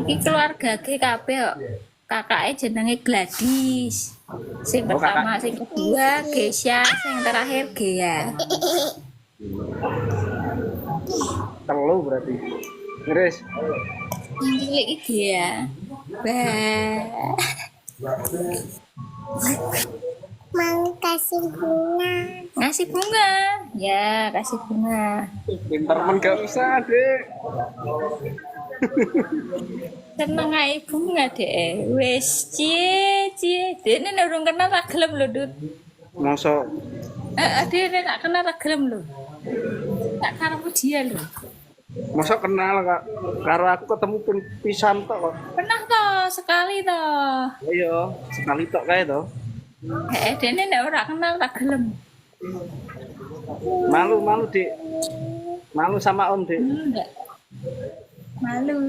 Iki keluarga ke kabeh kok. Kakaknya jenenge Gladys. Sing Oh kakak. pertama, sing kedua Gesya, sing terakhir Gea. Telu berarti. Ngeris. Yang cilik iki Gea. Bah. Mau kasih bunga. Ngasih bunga. Ya, kasih bunga. Pinter men gak usah, Dek. Seneng ae bunga deh. Wes cie. Dene nek urung kenal tak gelem lho, Dut. Mosok Dene tak kenal tak gelem lho. Tak karepku dia lho. mosok kenal Kak. Karo aku ketemu pisan tok kok. Pernah toh sekali toh. Iya, sekali tok kae to. Dene nek ora kenal tak gelem. Malu, Dik. Malu sama Om, Dik. Enggak. Malu.